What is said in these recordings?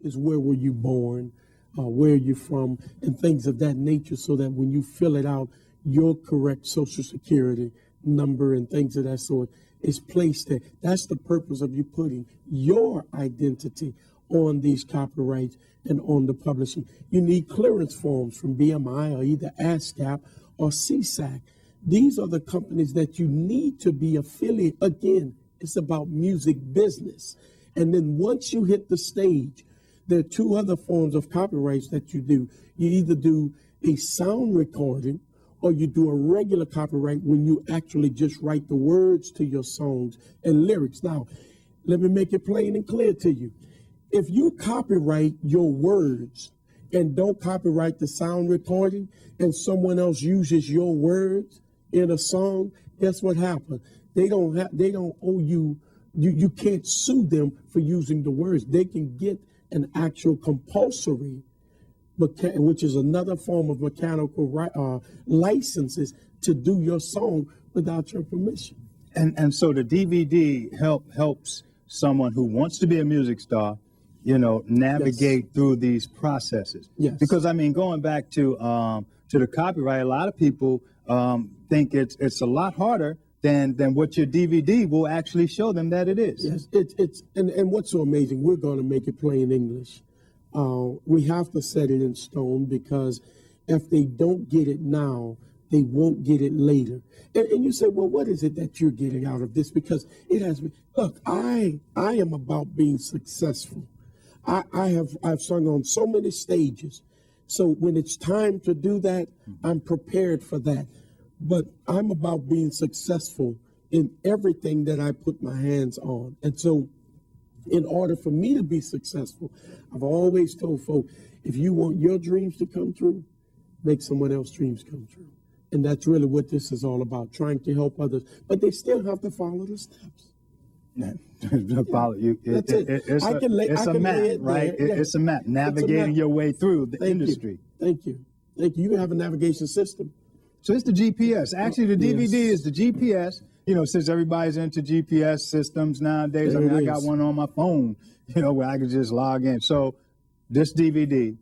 is where were you born, where you're from, and things of that nature, so that when you fill it out, your correct Social Security number and things of that sort is placed there. That's the purpose of you putting your identity on these copyrights and on the publishing. You need clearance forms from BMI or either ASCAP or CSAC. These are the companies that you need to be affiliated. Again, it's about music business. And then once you hit the stage, there are two other forms of copyrights that you do. You either do a sound recording or you do a regular copyright when you actually just write the words to your songs and lyrics. Now, let me make it plain and clear to you. If you copyright your words and don't copyright the sound recording, and someone else uses your words in a song, guess what happens? They don't owe you. You can't sue them for using the words. They can get an actual compulsory, which is another form of mechanical licenses to do your song without your permission. And so the DVD helps someone who wants to be a music star, navigate Yes. through these processes. Yes. Because I mean, going back to the copyright, a lot of people think it's a lot harder than what your DVD will actually show them that it is. Yes, it's and what's so amazing, we're going to make it plain English. We have to set it in stone, because if they don't get it now, they won't get it later. And you say, well, what is it that you're getting out of this? Because it has been, look, I am about being successful. I've sung on so many stages. So when it's time to do that, I'm prepared for that. But I'm about being successful in everything that I put my hands on. And so in order for me to be successful, I've always told folks, if you want your dreams to come true, make someone else's dreams come true. And that's really what this is all about, trying to help others. But they still have to follow the steps. Follow you. That's it. It's a map, right? It's a map, navigating your way through the industry. Thank you. You have a navigation system. So it's the GPS. Actually, the DVD is the GPS. Since everybody's into GPS systems nowadays, I got one on my phone, where I can just log in. So this DVD,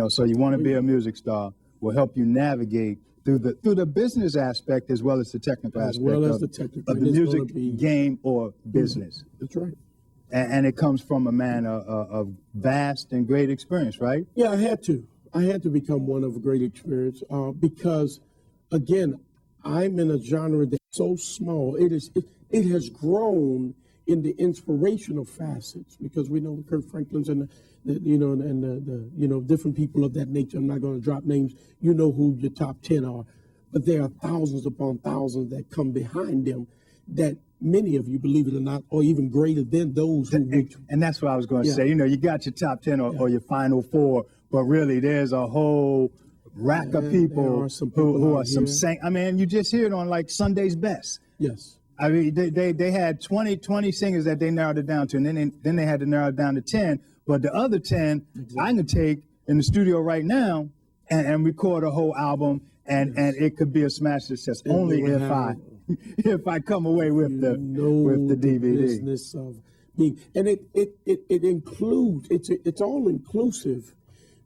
so you want to be a music star, will help you navigate through the business aspect as well as the technical aspect of the music game or business. That's right. And it comes from a man of vast and great experience, right? Yeah, I had to become one of great experience because, again, I'm in a genre that's so small. It has grown in the inspirational facets, because we know the Kirk Franklin's and the different people of that nature. I'm not going to drop names. You know who your top 10 are, but there are thousands upon thousands that come behind them that many of you, believe it or not, are even greater than those who reach. And that's what I was going to say. You got your top 10 or your final 4, but really there's a whole rack of people who are some saint. I mean, you just hear it on like Sunday's Best. Yes. I mean, they had 20 singers that they narrowed it down to, and then they had to narrow it down to 10. But the other 10, exactly, I can take in the studio right now and record a whole album, and it could be a smash success. And only if I come away with the DVD. Business of being, and it includes, it's all inclusive,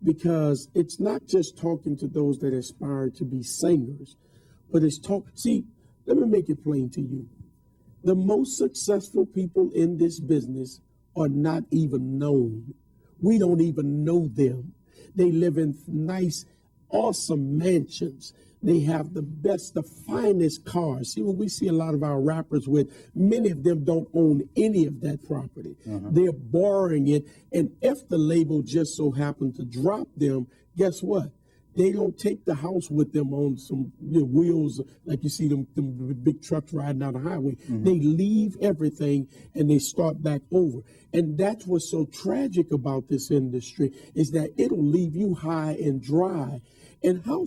because it's not just talking to those that aspire to be singers, but it's see, let me make it plain to you. The most successful people in this business are not even known. We don't even know them. They live in nice, awesome mansions. They have the finest cars. See, when we see a lot of our rappers with, many of them don't own any of that property. They're borrowing it. And if the label just so happened to drop them, guess what? They don't take the house with them on some wheels like you see them big trucks riding down the highway. They leave everything and they start back over. And that's what's so tragic about this industry, is that it'll leave you high and dry. And how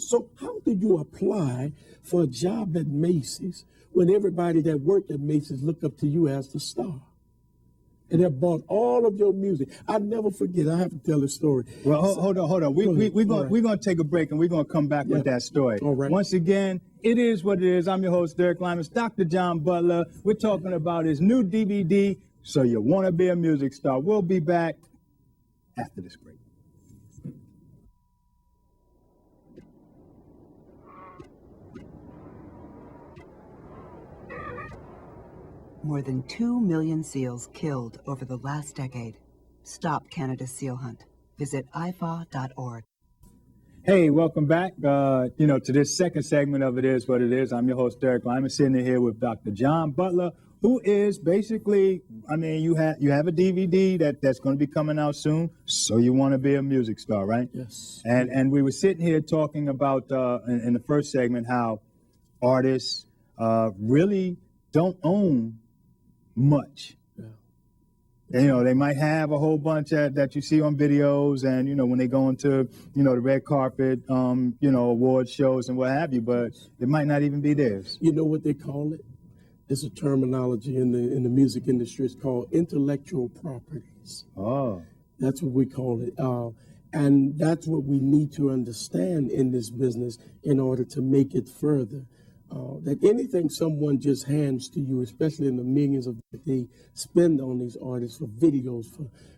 do you apply for a job at Macy's when everybody that worked at Macy's look up to you as the star? And have bought all of your music. I never forget. I have to tell this story. Well, hold on. We're going to take a break, and we're going to come back with that story. All right. Once again, it is what it is. I'm your host, Derek Lymus, Dr. John Butler. We're talking about his new DVD, So You Want to Be a Music Star. We'll be back after this break. More than 2 million seals killed over the last decade. Stop Canada's seal hunt. Visit ifa.org. Hey, welcome back, to this second segment of It Is What It Is. I'm your host, Derek Lymus, sitting here with Dr. John Butler, who is basically, you have a DVD that's going to be coming out soon, So You Want to Be a Music Star, right? Yes. And we were sitting here talking about, in the first segment, how artists really don't own much. They might have a whole bunch that you see on videos and, when they go into, the red carpet, award shows and what have you, but it might not even be theirs. You know what they call it? It's a terminology in the music industry. It's called intellectual properties. Oh. That's what we call it. And that's what we need to understand in this business in order to make it further. That anything someone just hands to you, especially in the millions of that they spend on these artists for videos,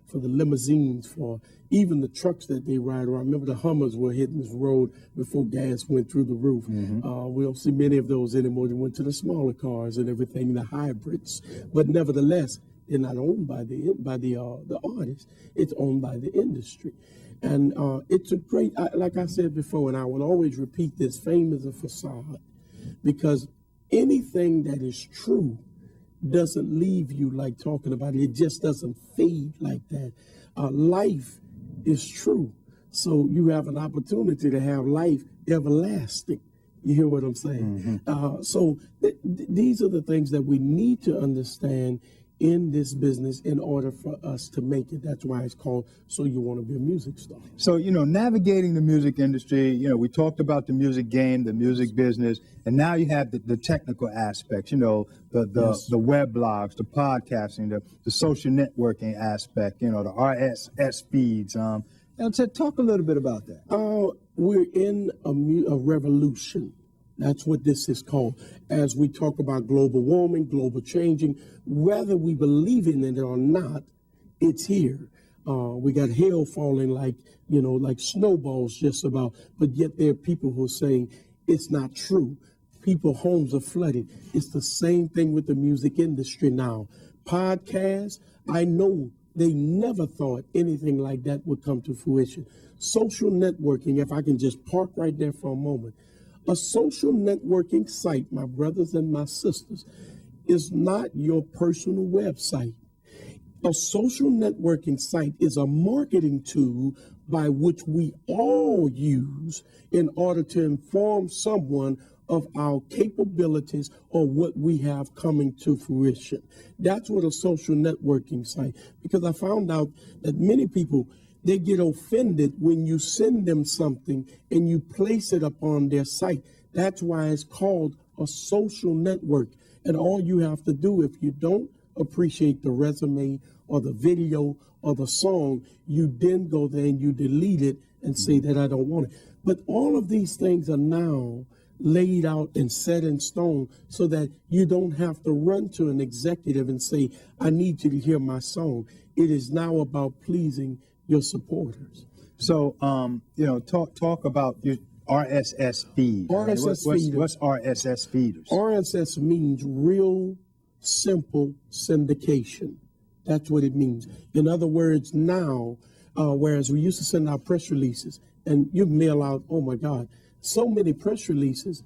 for the limousines, for even the trucks that they ride around. Remember the Hummers were hitting this road before gas went through the roof. We don't see many of those anymore. They went to the smaller cars and everything, the hybrids. But nevertheless, they're not owned by the artist. It's owned by the industry. And it's a great, like I said before, and I will always repeat this, fame is a facade. Because anything that is true doesn't leave you like talking about it. It just doesn't fade like that. Life is true. So you have an opportunity to have life everlasting. You hear what I'm saying? So these are the things that we need to understand in this business in order for us to make it. That's why it's called So You Want to Be a Music Star. So, navigating the music industry, we talked about the music game, the music business, and now you have the technical aspects, the web blogs, the podcasting, the social networking aspect, the RSS feeds. Talk a little bit about that. We're in a revolution. That's what this is called. As we talk about global warming, global changing, whether we believe in it or not, it's here. We got hail falling like snowballs just about, but yet there are people who are saying it's not true. People's homes are flooded. It's the same thing with the music industry now. Podcasts, I know they never thought anything like that would come to fruition. Social networking, if I can just park right there for a moment. A social networking site, my brothers and my sisters, is not your personal website. A social networking site is a marketing tool by which we all use in order to inform someone of our capabilities or what we have coming to fruition. That's what a social networking site, because I found out that many people, they get offended when you send them something and you place it up on their site. That's why it's called a social network. And all you have to do, if you don't appreciate the resume or the video or the song, you then go there and you delete it and say that I don't want it. But all of these things are now laid out and set in stone so that you don't have to run to an executive and say, I need you to hear my song. It is now about pleasing your supporters. So, talk about your RSS feed. RSS feeders. What's RSS feeders? RSS means real simple syndication. That's what it means. In other words, now, whereas we used to send out press releases and you mail out, oh my God, so many press releases,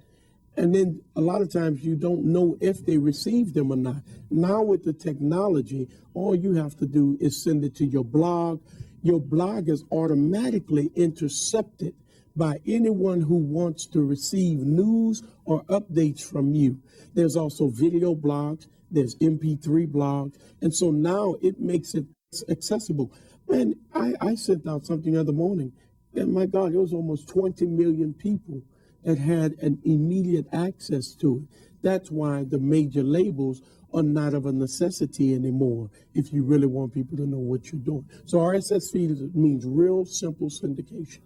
and then a lot of times you don't know if they received them or not. Now with the technology, all you have to do is send it to your blog. Your blog is automatically intercepted by anyone who wants to receive news or updates from you. There's also video blogs, there's MP3 blogs, and so now it makes it accessible. Man, I sent out something the other morning, and my God, it was almost 20 million people that had an immediate access to it. That's why the major labels are not of a necessity anymore if you really want people to know what you're doing. So RSS feed means real simple syndication.